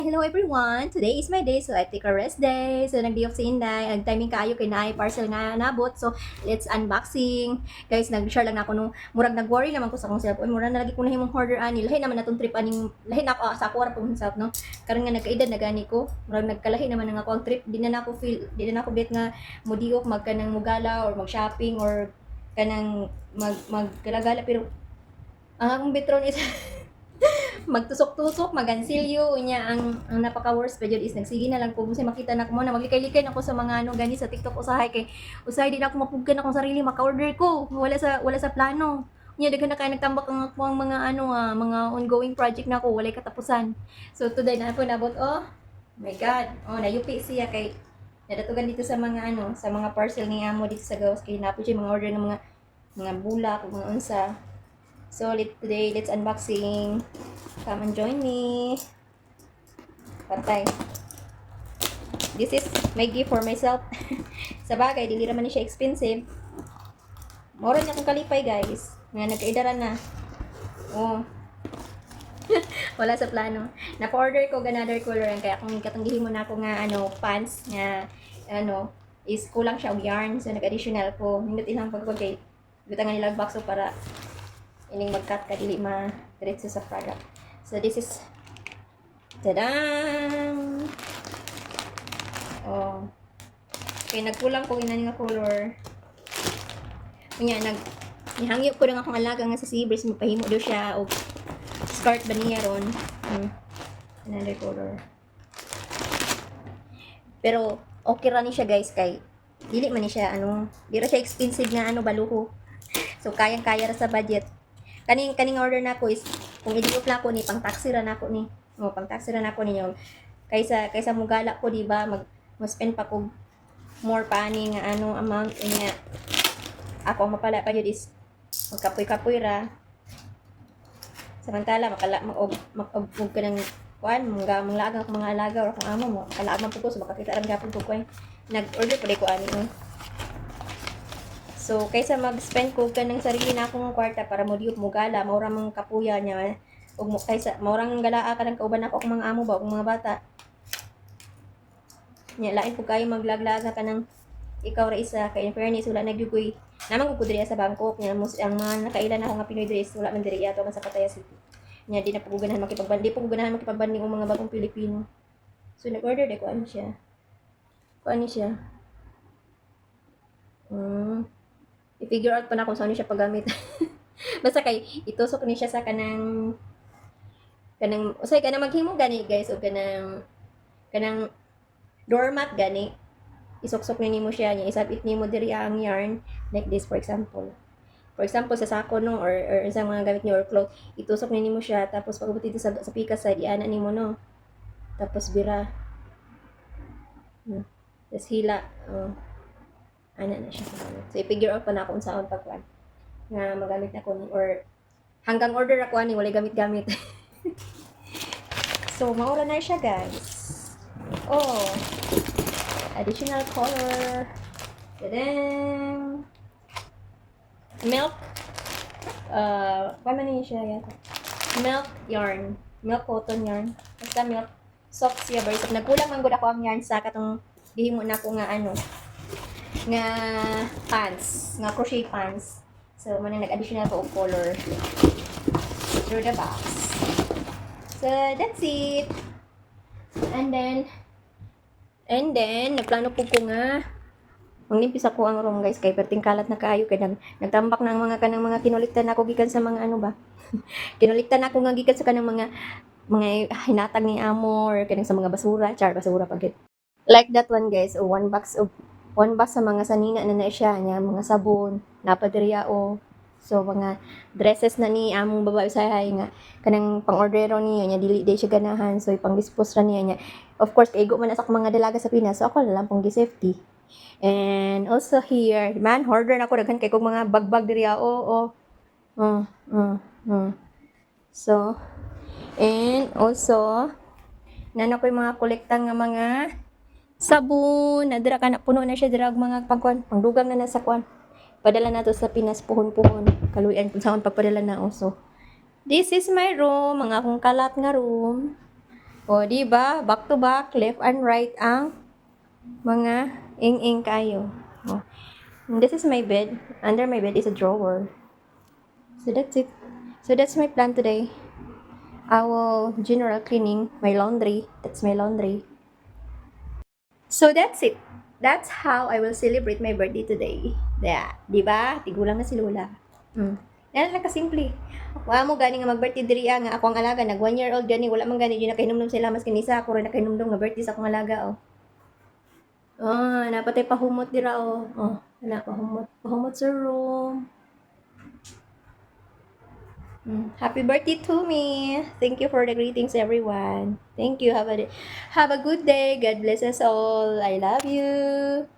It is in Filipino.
Hello everyone! Today is my day, so I take a rest day. So nag-day off si Inday, timing kaayo kay naay parcel nga nabot. So let's unboxing. Guys, nag-share lang ako nung murag nag-worry naman ko sa akong self. Oy, murag na lagi ko nahimong order ani. Lahi naman natong trip aning lahi na ako sa ako ra pong self, no. Karon nga nagkaedad na gani ko. Murag nagkalahi naman nga ako ang trip. Di na nako feel, di na nako bet nga mudiok magkanang mugala or mag-shopping or kanang maggalagala pero ang akong bitron is magtusok-tusok, magansilyo, unya ang napaka-worst pa jud is nagsige na lang ko kung makita na ko mo na maglikay-likay na ko sa mga ano gani sa TikTok usahay kay usahay din ako mapugkan akong sarili maka-order ko wala sa plano. Unya daghan na kay nagtambak ang akong mga mga ongoing project na ko walay katapusan. So today na ako nabot my god. Nayupi siya kay nadatugan dito sa mga sa mga parcel ni amo dito sa gawas kay napo siya mga order ng mga bulak o mga unsa. So today, let's unboxing. Come and join me. Patay. This is my gift for myself. Sa bagay, dili naman siya expensive. Mura na akong kalipay, guys. Nga, nagkaidaran na. Wala sa plano. Napa-order ko another color. Kaya kung katanggihin mo na ako nga, pants, nga, is kulang siya og yarn. So, nag-additional ko. Nindot ilang pagpagay. Butangan nila box para ining mag-cut ka dili ma-diretso sa product. So this is tadang! Okay, nagkulang ko inani nga color. Kunya nihangyo ko lang akong alaga nga sa Seabreeze mapahimo daw siya og skirt ba niya ron. Another color. Pero okay ra ni siya guys kay dili man ni siya di ra siya expensive nga baluho. So kayang-kaya ra sa budget. Kaning order nako is kung i-diop lang ko ni pang taxi ra nako ni. Pang taxi ra nako ninyo. Kaysa mugala ko di ba mag-spend pa ko more pa ani nga amount niya. Ako mapala pa jud is magkapoy-kapoy ra. Samantala mag-og ka ng kuan manglaga ko mga alaga or kung amo mo kalaag man pud ko so makakita ra gyapon ko nag-order pa ko ani So, kaysa mag-spend ko kanang sarili na akong kwarta para mo diop mo gala, maura mong kapuya niya, ug kaysa maurang galaa ka ng kauban ako akong mga amo ba, akong mga bata. Nya lain po kayo maglaglaga ka ng ikaw ra isa, kay in fairness, wala nagyugoy. Naman ko diri sa Bangkok, nya ang mga nakailan ako nga Pinoy diri, wala man diri ato man sa Pattaya City. Nya di na po ganahan makipagbandi, po ganahan makipagbandi ng mga bagong Pilipino. So, nag-order de ko ano siya. Kuan siya. I-figure out pa na kung saan siya paggamit. Basta kay itusok ni siya sa kanang usay kanang maghimo gani guys o kanang doormat gani. Isuksok ni nimo siya niya isabit nimo diri ang yarn like this for example. For example sa sako no or sa mga gamit niyo or cloth, itusok ni nimo siya tapos pagabot dito sa pikas side iana nimo no. Tapos bira. Tapos hila. Ana na siya. So, i-figure out pa na ako kung saan pagkuhan nga magamit na ko ni or hanggang order ako ani walay gamit-gamit. So, maura na siya guys. Additional color. Tadang! Milk. Paano niya siya yata? Milk yarn. Milk cotton yarn. Basta milk. Soft siya. But nagkulang man gud ako ang yarn sa katong gihimo na ko nga nga pants, nga crochet pants. So, man nag-additional ko og color through the box. So, that's it. And then nagplano po ko nga manglimpis ako ang room guys kay perting kalat na kaayo kay nagtambak na ang mga kanang mga kinuliktan ako gikan sa mga ba. Kinuliktan ako nga gikan sa kanang mga hinatag ni amo or kanang sa mga basura pagit. Like that one guys, one box sa mga sanina na siya niya, mga sabon, napadriya so mga dresses na ni among babae usahay nga kanang pang-ordero niya dili day siya ganahan so ipang-dispose ra niya. Of course kay man sa mga dalaga sa Pinas so ako lang pong gi-safety. And also here, man, order na ko daghan kay kog mga bagbag diri So, and also nana ko yung mga kolekta nga mga sabon, nadira ka na, puno na siya dira og mga pangdugang na nasa kwan. Padala na to sa Pinas puhon-puhon. Kaluyan kung saan pagpadala na so. This is my room, mga akong kalat nga room. O, di ba? Back to back, left and right ang mga ing-ing kayo. O. And this is my bed. Under my bed is a drawer. So that's it. So that's my plan today. I will general cleaning my laundry. That's my laundry. So that's it. That's how I will celebrate my birthday today. Yeah, di ba? Tigulang na si Lola. Yan lang kasimple. Wa mo gani nga mag-birthday diri nga ako ang alaga nag 1 year old gani wala man gani di nakahinumdum sila mas kinisa ako rin nakahinumdum nga birthday sa akong alaga oh. Oh, napatay pahumot dira oh. Oh, na pahumot. Pahumot sa room. Happy birthday to me. Thank you for the greetings everyone. Thank you. Have a good day. God bless us all. I love you.